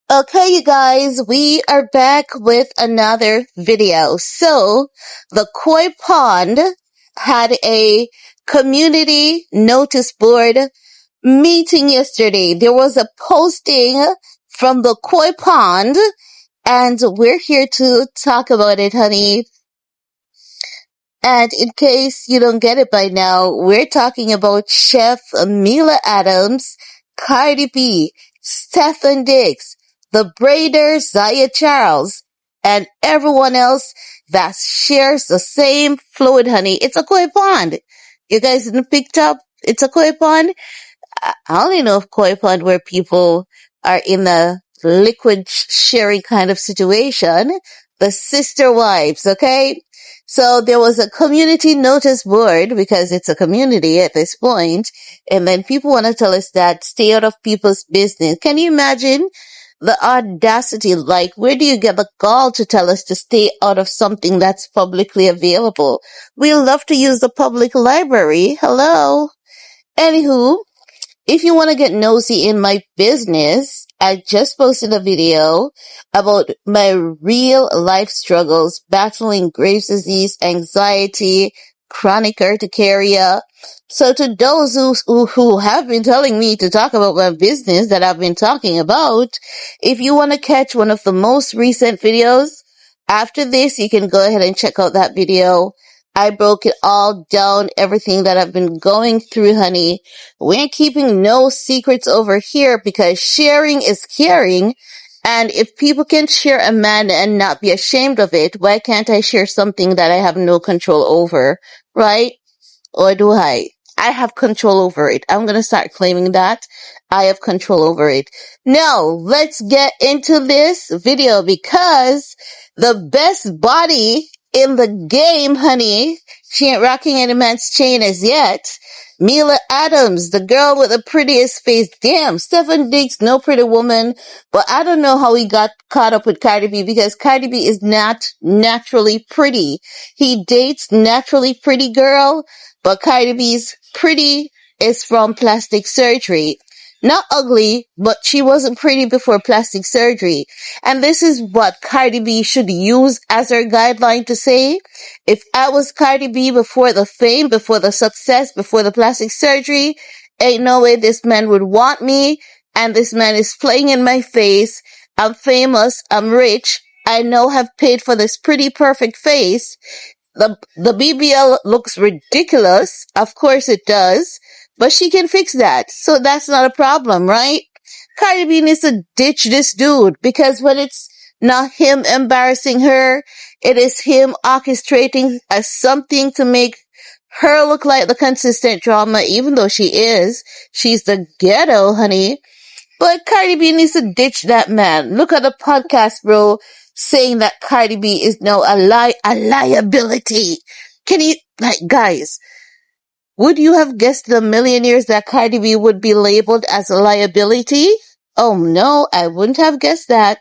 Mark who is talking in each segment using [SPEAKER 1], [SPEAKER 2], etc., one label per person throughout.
[SPEAKER 1] Okay, you guys, we are back with another video. So, the Koi Pond had a community notice board meeting yesterday. There was a posting from the Koi Pond, and we're here to talk about it, honey. And in case you don't get it by now, we're talking about Chef Mila Adams, Cardi B, Stefon Diggs, the Braider, Zaya Charles, and everyone else that shares the same fluid, honey. It's a koi pond. You guys didn't picked up? It's a koi pond. I only know of koi pond where people are in a liquid sharing kind of situation. The sister wives, okay? So there was a community notice board because it's a community at this point, and then people want to tell us that stay out of people's business. Can you imagine the audacity? Like, where do you get the gall to tell us to stay out of something that's publicly available? We love to use the public library. Hello. Anywho, if you want to get nosy in my business, I just posted a video about my real life struggles battling Graves' disease, anxiety, chronic urticaria. So to those who have been telling me to talk about my business that I've been talking about, if you want to catch one of the most recent videos, after this, you can go ahead and check out that video. I broke it all down, everything that I've been going through, honey. We ain't keeping no secrets over here because sharing is caring. And if people can share a man and not be ashamed of it, why can't I share something that I have no control over? Right? Or do I? I have control over it. I'm going to start claiming that I have control over it. Now, let's get into this video because the best body in the game, honey, she ain't rocking any man's chain as yet. Mila Adams, the girl with the prettiest face. Damn, Stefon Diggs, no pretty woman. But I don't know how he got caught up with Cardi B because Cardi B is not naturally pretty. He dates naturally pretty girl, but Cardi B's pretty is from plastic surgery. Not ugly, but she wasn't pretty before plastic surgery. And this is what Cardi B should use as her guideline to say. If I was Cardi B before the fame, before the success, before the plastic surgery, ain't no way this man would want me. And this man is playing in my face. I'm famous. I'm rich. I now have paid for this pretty perfect face. The BBL looks ridiculous. Of course it does. But she can fix that. So that's not a problem, right? Cardi B needs to ditch this dude because when it's not him embarrassing her, it is him orchestrating as something to make her look like the consistent drama, even though she is. She's the ghetto, honey. But Cardi B needs to ditch that man. Look at the podcast, bro, saying that Cardi B is now a liability. Can you, like, guys, would you have guessed the millionaires that Cardi B would be labeled as a liability? Oh no, I wouldn't have guessed that.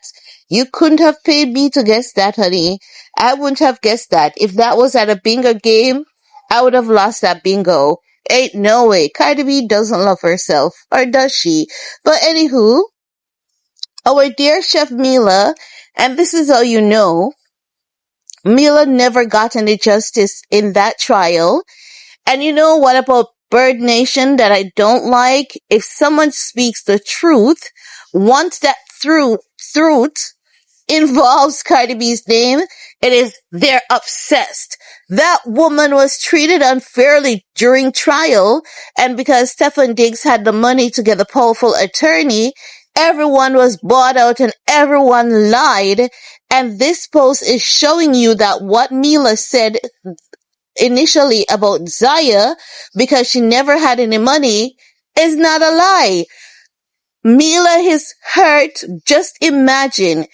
[SPEAKER 1] You couldn't have paid me to guess that, honey. I wouldn't have guessed that. If that was at a bingo game, I would have lost that bingo. Ain't no way. Cardi B doesn't love herself. Or does she? But anywho, our dear Chef Mila, and this is how you know, Mila never got any justice in that trial. And you know what about Bird Nation that I don't like? If someone speaks the truth, once that truth involves Cardi B's name, they're obsessed. That woman was treated unfairly during trial, and because Stefon Diggs had the money to get the powerful attorney, everyone was bought out and everyone lied. And this post is showing you that what Mila said initially about Zaya, because she never had any money, is not a lie. Mila is hurt. Just imagine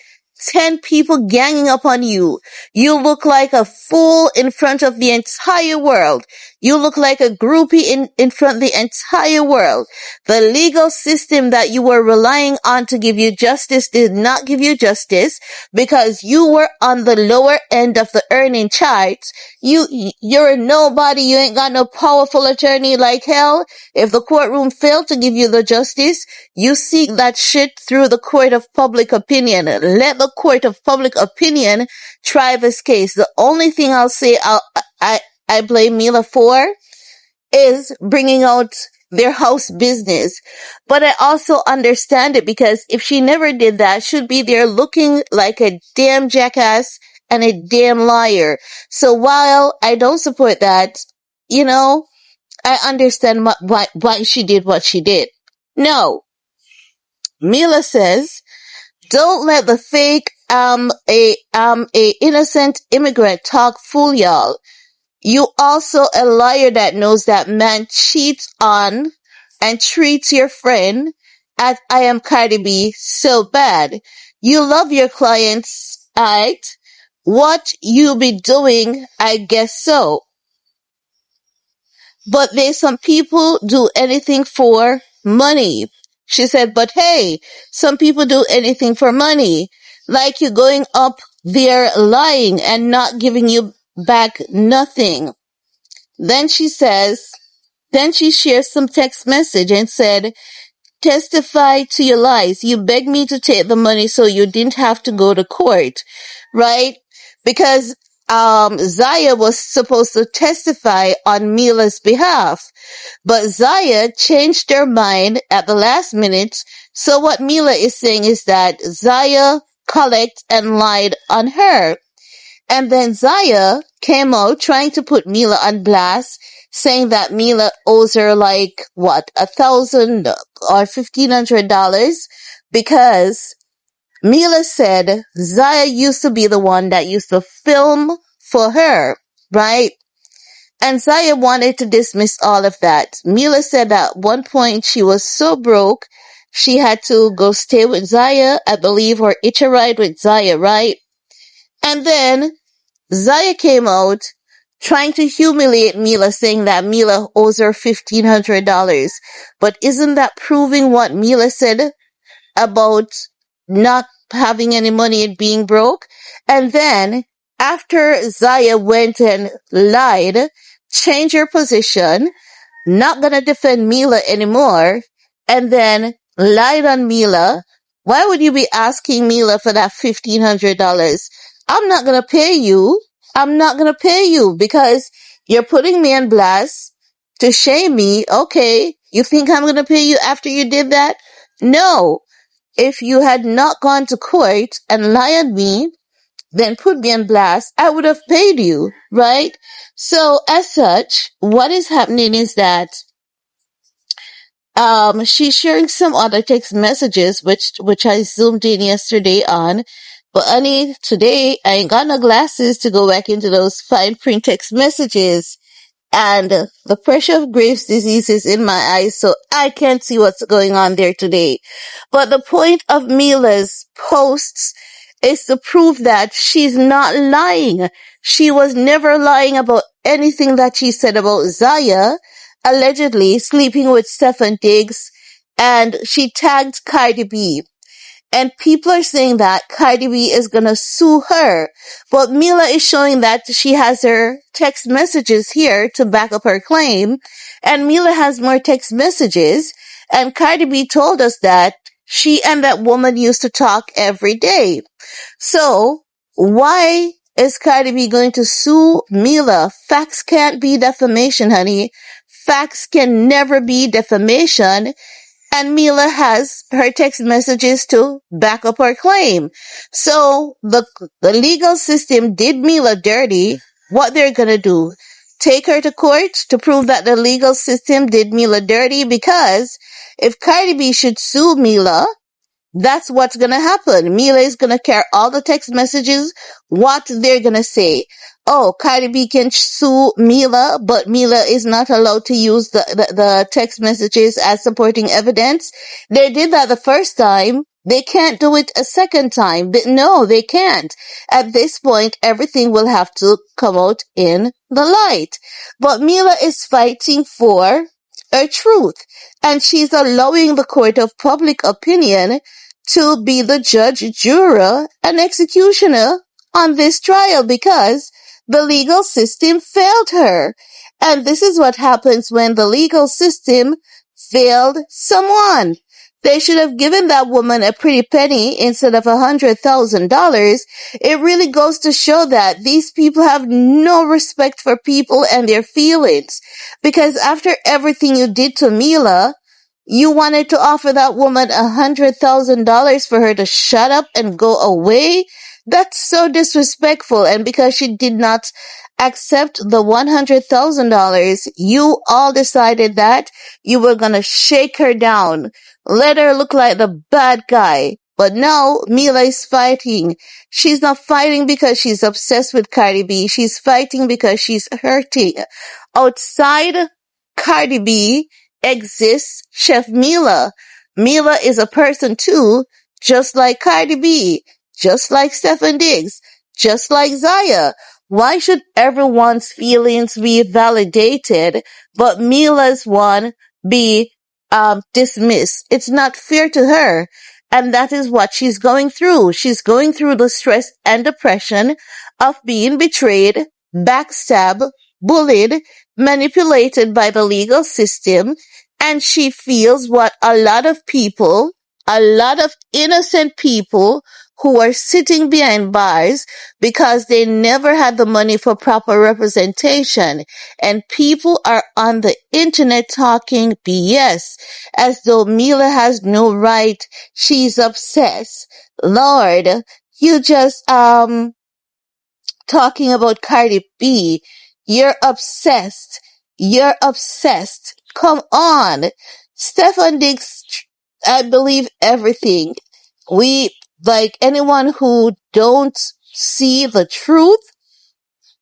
[SPEAKER 1] 10 people ganging up on you. You look like a fool in front of the entire world. You look like a groupie in front of the entire world. The legal system that you were relying on to give you justice did not give you justice because you were on the lower end of the earning charts. You're a nobody. You ain't got no powerful attorney like hell. If the courtroom failed to give you the justice, you seek that shit through the court of public opinion. Let the court of public opinion try this case. The only thing I'll say I blame Mila for is bringing out their house business. But I also understand it because if she never did that, she'd be there looking like a damn jackass and a damn liar. So while I don't support that, I understand why she did what she did. No. Mila says, don't let the fake, a innocent immigrant talk fool y'all. You also a liar that knows that man cheats on and treats your friend at I am Cardi B so bad. You love your clients, right? What you be doing, I guess so. But there's some people do anything for money. She said, but hey, some people do anything for money. Like you going up there lying and not giving you back nothing. Then she shares some text message and said, testify to your lies. You begged me to take the money so you didn't have to go to court, right? Because Zaya was supposed to testify on Mila's behalf, but Zaya changed her mind at the last minute. So what Mila is saying is that Zaya collected and lied on her. And then Zaya came out trying to put Mila on blast, saying that Mila owes her like, $1,000 or $1,500 because Mila said Zaya used to be the one that used to film for her, right? And Zaya wanted to dismiss all of that. Mila said at one point she was so broke, she had to go stay with Zaya, I believe, or hitch a ride with Zaya, right? And then Zaya came out trying to humiliate Mila, saying that Mila owes her $1,500. But isn't that proving what Mila said about not having any money and being broke? And then, after Zaya went and lied, changed her position, not gonna defend Mila anymore, and then lied on Mila, why would you be asking Mila for that $1,500? I'm not gonna pay you. I'm not gonna pay you because you're putting me on blast to shame me. Okay, you think I'm gonna pay you after you did that? No. If you had not gone to court and lied on me, then put me on blast, I would have paid you, right? So as such, what is happening is that she's sharing some other text messages, which I zoomed in yesterday on. But honey, today I ain't got no glasses to go back into those fine print text messages. And the pressure of Graves' disease is in my eyes, so I can't see what's going on there today. But the point of Mila's posts is to prove that she's not lying. She was never lying about anything that she said about Zaya, allegedly sleeping with Stefon Diggs, and she tagged Cardi B. And people are saying that Cardi B is gonna sue her. But Mila is showing that she has her text messages here to back up her claim. And Mila has more text messages. And Cardi B told us that she and that woman used to talk every day. So, why is Cardi B going to sue Mila? Facts can't be defamation, honey. Facts can never be defamation. And Mila has her text messages to back up her claim. So the legal system did Mila dirty. What they're gonna do? Take her to court to prove that the legal system did Mila dirty? Because if Cardi B should sue Mila, that's what's gonna happen. Mila is gonna carry all the text messages, what they're gonna say. Oh, Cardi B can sue Mila, but Mila is not allowed to use the text messages as supporting evidence. They did that the first time, They can't do it a second time. No, they can't. At this point, everything will have to come out in the light. But Mila is fighting for her truth, and she's allowing the court of public opinion to be the judge, juror, and executioner on this trial because the legal system failed her. And this is what happens when the legal system failed someone. They should have given that woman a pretty penny instead of $100,000. It really goes to show that these people have no respect for people and their feelings. Because after everything you did to Mila, you wanted to offer that woman $100,000 for her to shut up and go away? That's so disrespectful. And because she did not accept the $100,000, you all decided that you were going to shake her down. Let her look like the bad guy. But now Mila is fighting. She's not fighting because she's obsessed with Cardi B. She's fighting because she's hurting. Outside Cardi B exists Chef Mila. Mila is a person too, just like Cardi B, just like Stefon Diggs, just like Zaya. Why should everyone's feelings be validated, but Mila's one be dismissed? It's not fair to her. And that is what she's going through. She's going through the stress and depression of being betrayed, backstabbed, bullied, manipulated by the legal system, and she feels what a lot of people, a lot of innocent people who are sitting behind bars because they never had the money for proper representation. And people are on the internet talking BS as though Mila has no right. She's obsessed. Lord, you just, talking about Cardi B. You're obsessed. You're obsessed. Come on. Stefon Diggs, I believe everything. Like anyone who don't see the truth,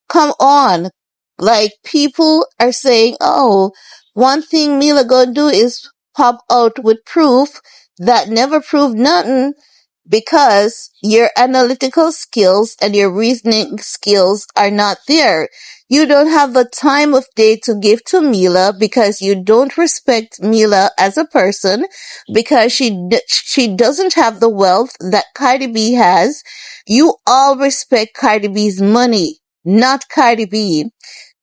[SPEAKER 1] come on. Like people are saying, oh, one thing Mila gonna do is pop out with proof that never proved nothing because your analytical skills and your reasoning skills are not there. You don't have the time of day to give to Mila because you don't respect Mila as a person because she doesn't have the wealth that Cardi B has. You all respect Cardi B's money, not Cardi B.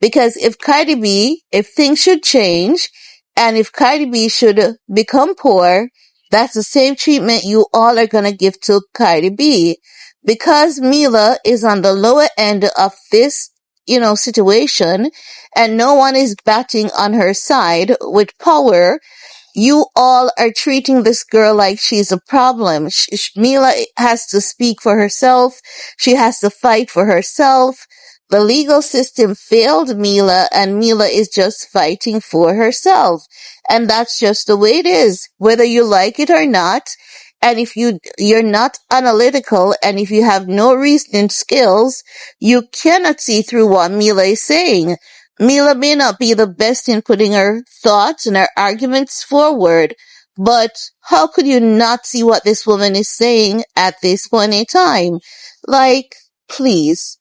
[SPEAKER 1] Because if things should change, and if Cardi B should become poor, that's the same treatment you all are gonna give to Cardi B. Because Mila is on the lower end of this, situation, and no one is batting on her side with power, you all are treating this girl like she's a problem. Mila has to speak for herself. She has to fight for herself. The legal system failed Mila, and Mila is just fighting for herself. And that's just the way it is, whether you like it or not. And if you're not analytical, and if you have no reasoning skills, you cannot see through what Mila is saying. Mila may not be the best in putting her thoughts and her arguments forward, but how could you not see what this woman is saying at this point in time? Like, please,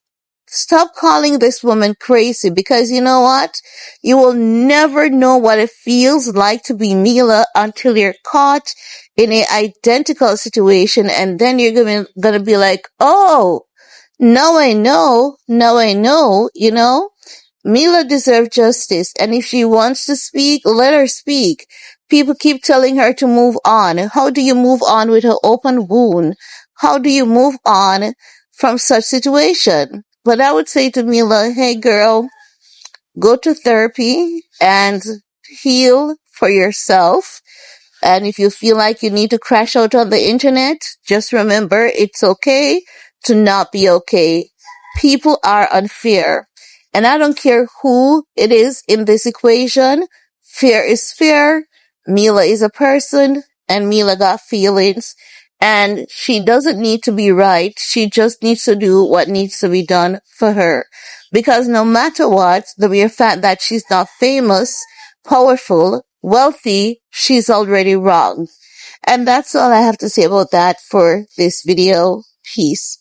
[SPEAKER 1] stop calling this woman crazy, because you know what? You will never know what it feels like to be Mila until you're caught in an identical situation, and then you're gonna be like, oh, now I know, Mila deserves justice, and if she wants to speak, let her speak. People keep telling her to move on. How do you move on with an open wound? How do you move on from such situation? But I would say to Mila, hey girl, go to therapy and heal for yourself. And if you feel like you need to crash out on the internet, just remember it's okay to not be okay. People are unfair. And I don't care who it is in this equation. Fair is fair. Mila is a person, and Mila got feelings. And she doesn't need to be right. She just needs to do what needs to be done for her. Because no matter what, the mere fact that she's not famous, powerful, wealthy, she's already wrong. And that's all I have to say about that for this video. Peace.